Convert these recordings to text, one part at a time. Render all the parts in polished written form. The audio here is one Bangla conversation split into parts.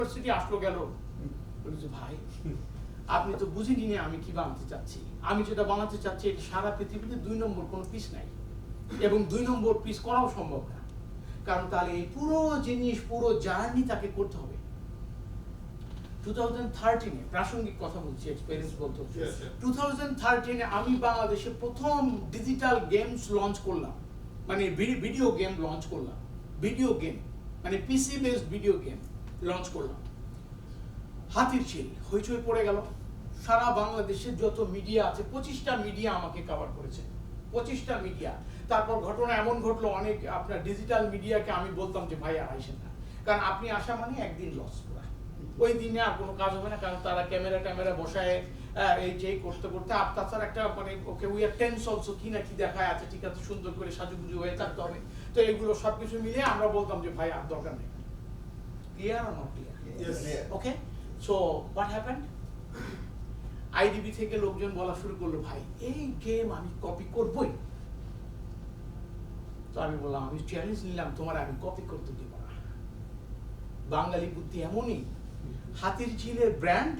ইউনিভার্সিটি আসলো গেল, বলেছে ভাই আপনি তো বুঝিনি না আমি কি বানাতে চাচ্ছি। আমি যেটা বানাতে চাচ্ছি এটা সারা পৃথিবীতে 2 নম্বর কোনো পিস নাই, এবং 2 নম্বর পিস করাও সম্ভব না। কারণ তাহলে এই পুরো জিনিস, পুরো জার্নি তাকে করতে হবে। 2013-এ প্রাসঙ্গিক কথা বলছি, এক্সপেরিয়েন্স বলতে হচ্ছে। 2013-এ আমি বাংলাদেশে প্রথম ডিজিটাল গেমস লঞ্চ করলাম, মানে ভিডিও গেম লঞ্চ করলাম। ভিডিও গেম মানে পিসি বেসড ভিডিও গেম লঞ্চ করলাম। হাতির ঝিল হইচই পড়ে গেল। সারা বাংলাদেশে যত মিডিয়া আছে 25টা মিডিয়া আমাকে কভার করেছে, 25টা মিডিয়া। তারপর ঘটনা এমন ঘটলো, অনেক আপনার ডিজিটাল মিডিয়াকে আমি বলতাম যে ভাই আর আইসেন না, কারণ আপনি আসা মানে একদিন লস করা, ওই দিনে আর কোনো কাজ হবে না। কারণ তারা ক্যামেরা বসায় এই যে করতে করতে তাছাড়া একটা মানে okay we are tense also, কি না কি দেখায় আছে, ঠিক আছে সুন্দর করে সাজুগুজু হয়ে থাকতে হবে। তো এগুলো সবকিছু মিলিয়ে আমরা বলতাম যে ভাই আর দরকার নেই। Clear are not clear? Okay, so what happened? IDB থেকে লোকজন বলা শুরু করলো ভাই এই গেম আমি কপি করবই। তো আমি বললাম আমি চ্যালেঞ্জ নিলাম তোমার, আমি কপি করতে দেব না। বাঙালি বুদ্ধি এমনই, হাতির ঝিলের ব্র্যান্ড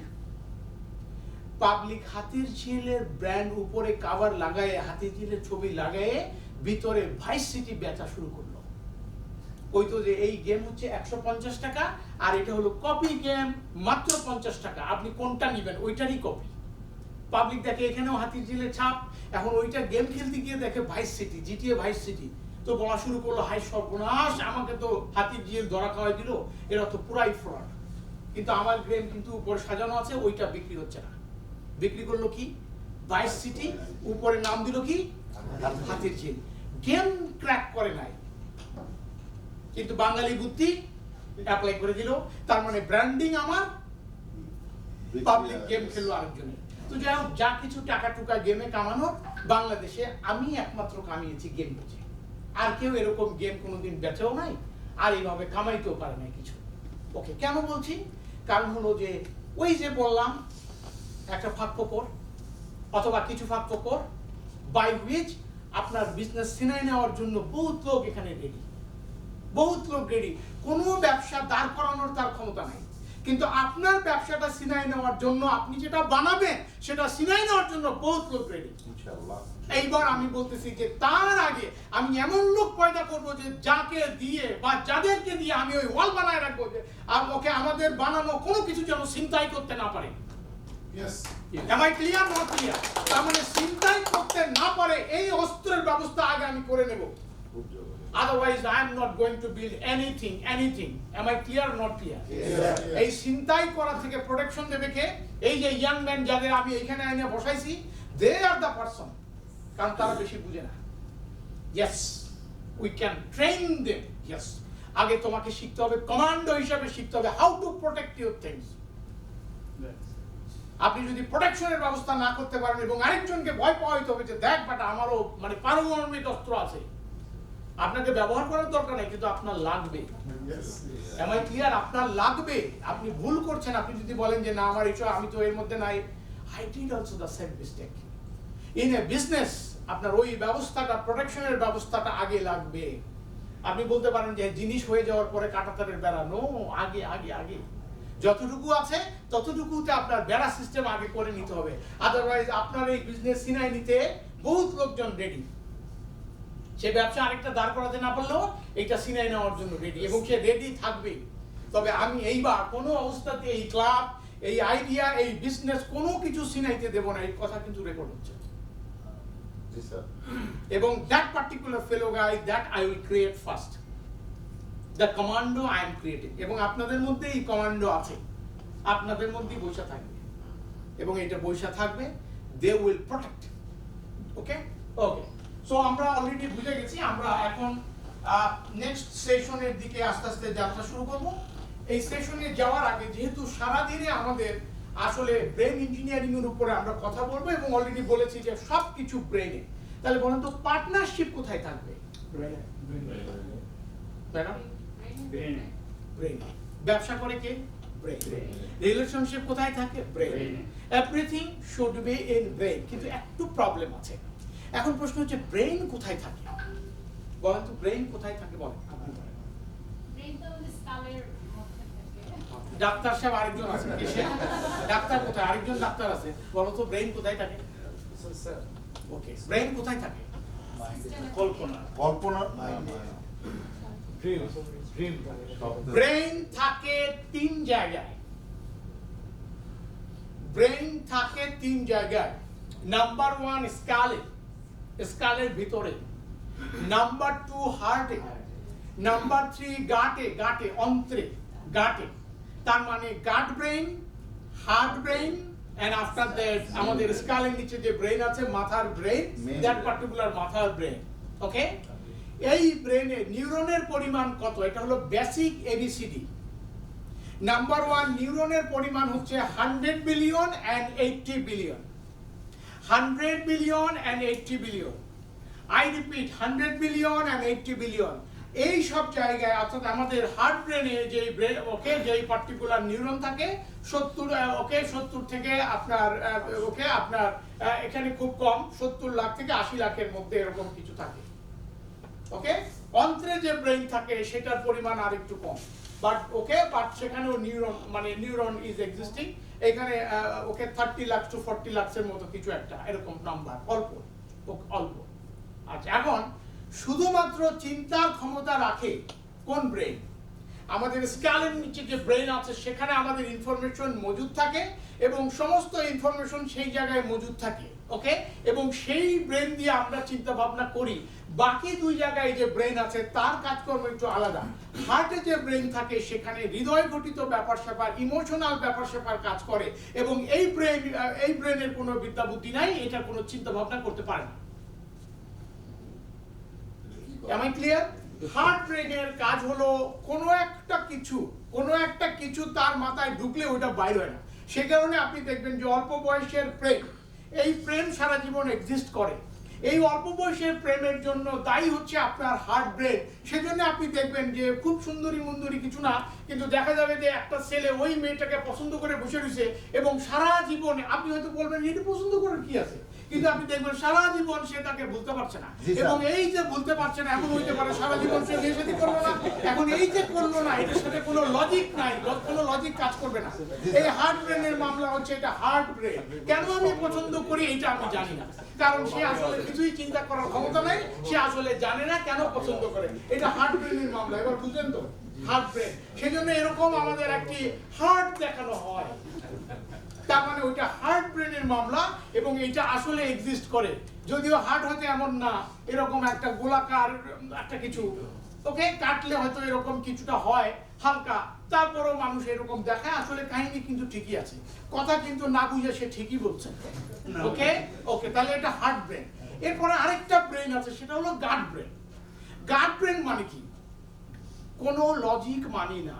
পাবলিক, হাতির ঝিলের ব্র্যান্ড উপরে কভার লাগায়ে, হাতির ঝিলের ছবি লাগায়ে ভিতরে ভাইস সিটি বেচা শুরু করলো। ওই তো যে এই গেম হচ্ছে 150 টাকা, আর এটা হলো কপি গেম মাত্র 50 টাকা, আপনি কোনটা নেবেন ওইটারই কপি। পাবলিক দেখে এখানেও হাতির ঝিলের ছাপ, এখন ওইটা গেম খেলতে গিয়ে দেখে vice city, GTA vice city. তো বলা শুরু করলো হাই সর্বনাশ, আমাকে তো হাতির ঝিল ধরা খাওয়াই দিল, এরা তো পুরাই ফ্রড। কিন্তু আমার গেম কিন্তু উপরে সাজানো আছে, ওইটা বিক্রি হচ্ছে না। বিক্রি করলো কি ভাইস সিটি, উপরে নাম দিল কি হাতির ঝিল। গেম ক্র্যাক করে নাই, কিন্তু বাঙালি বুদ্ধি অ্যাপ্লাই করে দিল। তার মানে ব্র্যান্ডিং আমার, পাবলিক গেম খেললো আরেকজনের। তো যাই হোক, যা কিছু টাকা টুকা গেমে কামানো বাংলাদেশে আমি একমাত্র কামিয়েছি গেম বেচে। আর কেউ এরকম গেম কোনোদিন বেচেও নাই, আর এইভাবে কামাইতেও পারে নাই কিছু। ওকে, কেন বলছি? কারণ হলো যে ওই যে বললাম একটা ফাঁকফোকর অথবা কিছু ফাঁকফোকর, বাই হুইচ আপনার বিজনেস ছিনাই নেওয়ার জন্য বহুত লোক এখানে রেডি, বহুত লোক রেডি। কোনো ব্যবসা দাঁড় করানোর তার ক্ষমতা নাই, কিন্তু আপনার ব্যবসাটা ছিনাই নেওয়ার জন্য, আপনি যেটা বানাবেন সেটা ছিনাই নেওয়ার জন্য বহুত লোক রেডি ইনশাআল্লাহ। এইবার আমি বলতেছি যে তার আগে আমি এমন লোক পয়দা করব যে যাকে দিয়ে বা যাদেরকে দিয়ে আমি ওই ওয়াল বানায় রাখবো যে ওকে আমাদের বানানো কোনো কিছু যেন ছিনতাই করতে না পারে। Am I clear? Not clear? তার মানে ছিনতাই করতে না পারে এই অস্ত্রের ব্যবস্থা আগে আমি করে নেব। Otherwise, I am not going to build anything. Am I clear or not clear? এই ছিনতাই করা থেকে প্রোটেকশন দেবে কে? এই যে ইয়াং ম্যান যাদের আমি এখানে এনে বসাইছি, they are the person. কারণ তারা বেশি বুঝে না। Yes, we can train them. Yes. আগে তোমাকে শিখতে হবে, কমান্ডো হিসাবে শিখতে হবে how to protect your things. আপনি যদি প্রোটেকশনের ব্যবস্থা না করতে পারেন এবং আরেকজনকে ভয় পাওয়াইতে হবে যে দেখ বাটা আমারও মানে পারমাণবিক অস্ত্র আছে, আপনাকে ব্যবহার করার দরকার নেই, কিন্তু আপনার লাগবে। Am I clear? আপনার লাগবে। আপনি ভুল করছেন আপনি যদি বলেন যে না আমার এইসব, আমি তো এর মধ্যে নাই। I did also the same mistake. In a business আপনার ওই ব্যবস্থাটা, প্রোটেকশনের ব্যবস্থাটা আগে লাগবে। আপনি বলতে পারেন যে জিনিস হয়ে যাওয়ার পরে কাঁটাতারের বেড়া, নো, আগে আগে আগে যতটুকু আছে ততটুকুতে আপনার বেড়া সিস্টেম আগে করে নিতে হবে। আদারওয়াইজ আপনার এই বিজনেস ছিনাই নিতে বহুত লোকজন রেডি। সে ব্যবসা আরেকটা দাঁড় করাতে না পারলেও এইটা ছিনাই নেওয়ার জন্য রেডি, এবং সে রেডি থাকবে। তবে আমি এইবার কোনো অবস্থাতে এই ক্লাব, এই আইডিয়া, এই বিজনেস কোনো কিছু ছিনাইতে দেব না, এই কথা কিন্তু রেকর্ড হচ্ছে। এবং that particular fellow guy that I will create first, the commando I am creating, এবং আপনাদের মধ্যে এই কমান্ডো আছে, আপনাদের মধ্যেই বৈশা থাকবে, এবং এটা বৈশা থাকবে, they will protect. Okay okay, so আমরা অলরেডি বুঝে গেছি। আমরা এখন নেক্সট সেশনের দিকে আস্তে আস্তে যাত্রা শুরু করব। এই সেশনে যাওয়ার আগে যেহেতু সারাদিনে আমাদের আসলে ব্রেন ইঞ্জিনিয়ারিং এর উপরে আমরা কথা বলবো, এবং অলরেডি বলেছি যে সব কিছু ব্রেনে, তাহলে বলুন তো পার্টনারশিপ কোথায় থাকবে? ম্যাডাম, ব্রেনে। ব্যবসা করে কে? ব্রেন। রিলেশনশিপ কোথায় থাকে? Brain. Everything should be in brain. কিন্তু একটু প্রবলেম আছে। এখন প্রশ্ন হচ্ছে ব্রেন কোথায় থাকে? বলেন তো ব্রেন কোথায় থাকে, বলেন। ব্রেন তো আমাদের স্কালের মধ্যে থাকে। ডাক্তার সাহেব আরেকজন আছে এসে ডাক্তার কোথায় আরেকজন ডাক্তার আছে বলো তো ব্রেন কোথায় থাকে ওকে ব্রেন কোথায় থাকে কল্পনা ব্রেন থাকে তিন জায়গায় ব্রেন থাকে তিন জায়গায় নাম্বার 1 স্কালের ভিতরে নাম্বার 2 হার্টে নাম্বার 3 গাটে অন্ত্রে গাটে তার মানে gut brain heart brain and after that আমাদের স্কালের নিচে যে ব্রেন আছে মাথার ব্রেন দ্যাট পার্টিকুলার মাথার ব্রেন ওকে এই ব্রেনে নিউরনের পরিমাণ কত এটা হলো বেসিক এবিসিডি নাম্বার 1 নিউরনের পরিমাণ হচ্ছে 100 billion and 80 billion 100 billion and 80 billion I repeat 100 billion and 80 billion এই সব জায়গায় অর্থাৎ আমাদের হার্ট ব্রেনে যে ব্রেন ওকে যেই পার্টিকুলার নিউরন থাকে 70 থেকে আপনার ওকে আপনার এখানে খুব কম 70 লাখ থেকে 80 লাখের মধ্যে এরকম কিছু থাকে ওকে অন্ত্রে যে ব্রেন থাকে সেটার পরিমাণ আরেকটু কম বাট সেখানেও নিউরন ইজ এক্সিস্টিং এখানে ওকে 30 লাখ টু 40 লাখের মতো কিছু একটা এরকম নাম্বার অল্প আচ্ছা এখন শুধুমাত্র চিন্তার ক্ষমতা রাখে কোন ব্রেন আমাদের স্ক্যালের নিচে যে ব্রেন আছে সেখানে আমাদের ইনফরমেশন মজুদ থাকে এবং সমস্ত ইনফরমেশন সেই জায়গায় মজুদ থাকে ওকে এবং সেই ব্রেন দিয়ে আমরা চিন্তা ভাবনা করি বাকি দুই জায়গায় যে ব্রেন আছে তার কাজকর্ম একটু আলাদা হার্টে যে ব্রেন থাকে সেখানে হৃদয় ঘটিত ব্যাপার স্যাপার ইমোশনাল ব্যাপার স্যাপার কাজ করে এবং এই ব্রেনের কোনো বিদ্যা বুদ্ধি নাই এটা কোনো চিন্তা ভাবনা করতে পারে না Am I clear? হার্ট ব্রেনের কাজ হলো কোনো একটা কিছু তার মাথায় ঢুকলে ওটা বাইর হয় না সে কারণে আপনি দেখবেন যে অল্প বয়সের প্রেম এই প্রেম সারা জীবন এক্সিস্ট করে এই অল্প বয়সের প্রেমের জন্য দায়ী হচ্ছে আপনার হার্ট ব্রেন সেজন্য আপনি দেখবেন যে খুব সুন্দরী কিছু না কিন্তু দেখা যাবে যে একটা ছেলে ওই মেয়েটাকে পছন্দ করে বসে রয়েছে এবং সারা জীবন আপনি হয়তো বলবেন এটা পছন্দ করার কি আছে কিন্তু আপনি দেখবেন সারা জীবন সে তাকে ভুলতে পারছে না এবং এই যে ভুলতে পারছে না এমন হইতে পারে সারা জীবন সে বিয়ে শাদী করবে না এখন এই যে করলো না এটার সাথে কোনো লজিক নাই কোনো লজিক কাজ করবে না এই হার্ট ব্রেনের মামলা হচ্ছে এটা হার্ট ব্রেন কেন আমি পছন্দ করি এটা আমি জানি না কারণ সে আসলে কিছুই চিন্তা করার ক্ষমতা নাই সে আসলে জানে না কেন পছন্দ করে এটা হার্ট ব্রেনের মামলা এবার বুঝলেন তো হার্ট ব্রেন সেজন্য এরকম আমাদের একটি হার্ট দেখানো হয় তার মানে ওইটা হার্ট ব্রেনের মামলা এবং এটা আসলে এক্সিস্ট করে যদিও হার্ট হতে এমন না এরকম একটা গোলাকার একটা কিছু ওকে কাটলে হয়তো এরকম কিছুটা হয় হালকা তারপরেও মানুষ এরকম দেখায় আসলে কাহিনী কিন্তু ঠিকই আছে কথা কিন্তু না বুঝে সে ঠিকই বলছে ওকে তাহলে এটা হার্ট ব্রেন এরপরে আরেকটা ব্রেন আছে সেটা হলো গাট ব্রেন মানে কি কোনো লজিক মানি না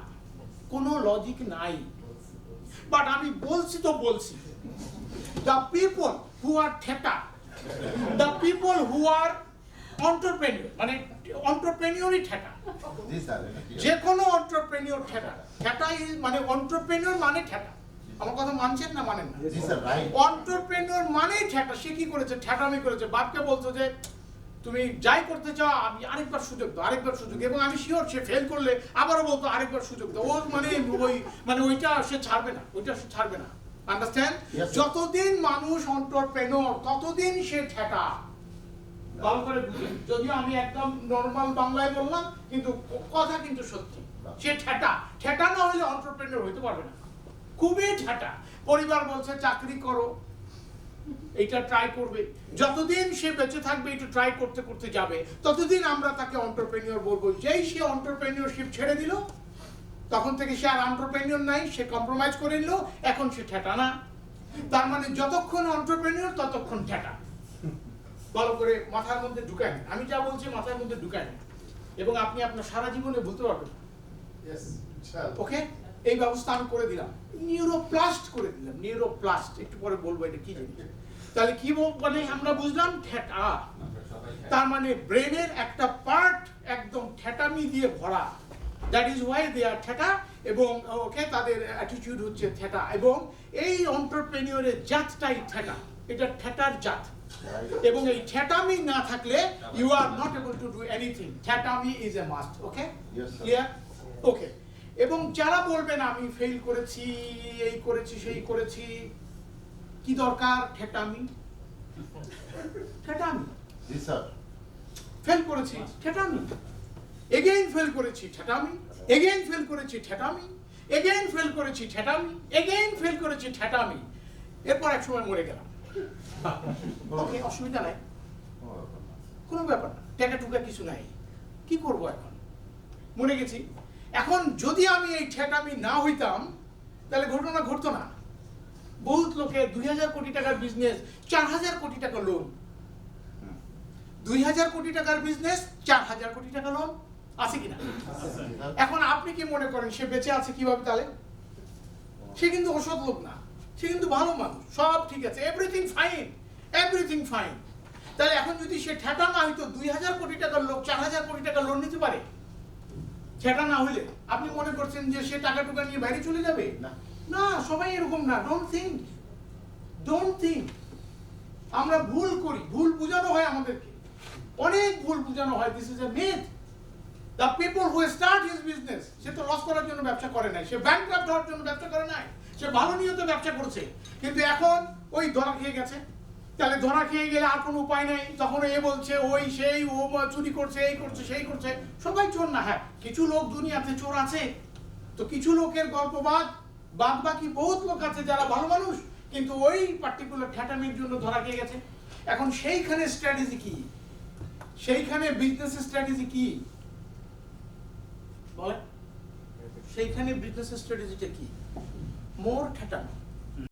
কোনো লজিক নাই বাট আমি বলছি the people who are theta the people who are entrepreneur মানে entrepreneurই theta যে কোনো entrepreneur theta মানে entrepreneur মানে theta আমার কথা মানছেন না মানেন না entrepreneur মানে theta সে কি করেছে thetaমি করেছে বাপকে বলতো যে তুমি যাই করতে চাও আমি আরেকবার সুযোগ দাও এবং আমি শিওর সে ফেল করলে আবারও বলতো আরেকবার সুযোগ দাও ও ওইটা সে ছাড়বে না আন্ডারস্ট্যান্ড যতদিন মানুষ এন্টারপ্রেনিউর ততদিন সে ঠেটা ভালো করে বুঝুন যদিও আমি একদম নরমাল বাংলায় বললাম কিন্তু কথা কিন্তু সত্যি সে ঠেটা না হলে এন্টারপ্রেনিউর হইতে পারবে না খুবই ঠেটা পরিবার বলছে চাকরি করো এটা ট্রাই করবে যতদিন সে বেঁচে থাকবে এটা ট্রাই করতে যাবে ততদিন আমরা তাকে এন্টারপ্রেনিউর বলবো যেই সে এন্টারপ্রেনিউরশিপ ছেড়ে দিল তখন থেকে সে আর এন্টারপ্রেনিউর নাই সে কম্প্রোমাইজ করে নিল এখন সে ঠেটা না তার মানে যতক্ষণ এন্টারপ্রেনিউর ততক্ষণ ঠেটা ভালো করে মাথার মধ্যে ঢুকায় আমি যা বলছি মাথার মধ্যে ঢুকায় এবং আপনি আপনার সারা জীবনে ভুলতে পারবেন ওকে এই ব্যবস্থা আমি করে দিলাম নিউরোপ্লাস্ট একটু পরে বলবো এটা কি জিনিস তাহলে কি মানে আমরা বুঝলাম ঠেটা তার মানে ব্রেনের একটা পার্ট একদম ঠেটামি দিয়ে ভরা দ্যাট ইজ ওয়াই দে আর ঠেটা এবং ওকে তাদের অ্যাটিটিউড হচ্ছে ঠেটা এবং এই এন্টারপ্রেনিউরের জাতটাই ঠেটা এটা ঠেটার জাত এবং এই ঠেটামি না থাকলে you are not able to do anything ঠেটামি is a must okay clear okay এবং যারা বলবেন আমি ফেল করেছি, এই করেছি, সেই করেছি, কি দরকার ঠেটামি, ঠেটামি, জি স্যার, ফেল করেছি ঠেটামি, এগেইন ফেল করেছি ঠেটামি, এগেইন ফেল করেছি ঠেটামি, এগেইন ফেল করেছি ঠেটামি, এগেইন ফেল করেছি ঠেটামি, এরপর এক সময় মরে গেলাম। ওকে, অসুবিধা নাই, কোনো ব্যাপার না, টাকা টুকা কিছু নাই, কি করব এখন, মরে গেছি। এখন যদি আমি এই ঠেটামি না হইতাম তাহলে ঘটনা ঘটতো না। বহুত লোকের 2000 কোটি টাকার বিজনেস, 4000 কোটি টাকা লোন, 2000 কোটি টাকার বিজনেস, 4000 কোটি টাকা লোন, আছে কিনা? এখন আপনি কি মনে করেন সে বেঁচে আছে কিভাবে তাহলে? সে কিন্তু অসৎ লোক না, সে কিন্তু ভালো মানুষ, সব ঠিক আছে, এভরিথিং ফাইন, এভরিথিং ফাইন। তাহলে এখন যদি সে ঠেটা না হইতো, 2000 কোটি টাকার লোক 4000 কোটি টাকা লোন নিতে পারে? ঠেটা না হইলে আপনি মনে করছেন যে সে টাকা টুকা নিয়ে বাইরে চলে যাবে? না, সবাই এরকম না। Don't think, don't think. আমরা ভুল করি, ভুল বোঝানো হয় আমাদেরকে, অনেক ভুল বোঝানো হয়। This is a myth. The people who start his business, সে তো লস করার জন্য ব্যবসা করে নাই, সে ব্যাংকরাপ্ট হওয়ার জন্য ব্যবসা করে নাই, সে ভালো নিয়তে ব্যবসা করছে। কিন্তু এখন ওই ধরা খেয়ে গেছে, তাহলে ধরা খেয়ে গেলে আর কোনো উপায় নেই, তখন এ বলছে ওই সেই, ও চুরি করছে, এই করছে, সেই করছে। সবাই চোর না, হ্যাঁ কিছু লোক দুনিয়াতে চোর আছে, তো কিছু লোকের গল্প বাদ বাকি বহুত লোক আছে যারা ভালো মানুষ, কিন্তু ওই পার্টিকুলার ঠেটামির জন্য ধরা খেয়ে গেছে। এখন সেইখানে স্ট্র্যাটেজি কি, সেইখানে বিজনেসের স্ট্র্যাটেজি কি বলে? সেইখানে বিজনেসের স্ট্র্যাটেজিটা কি? মোর ঠেটামি।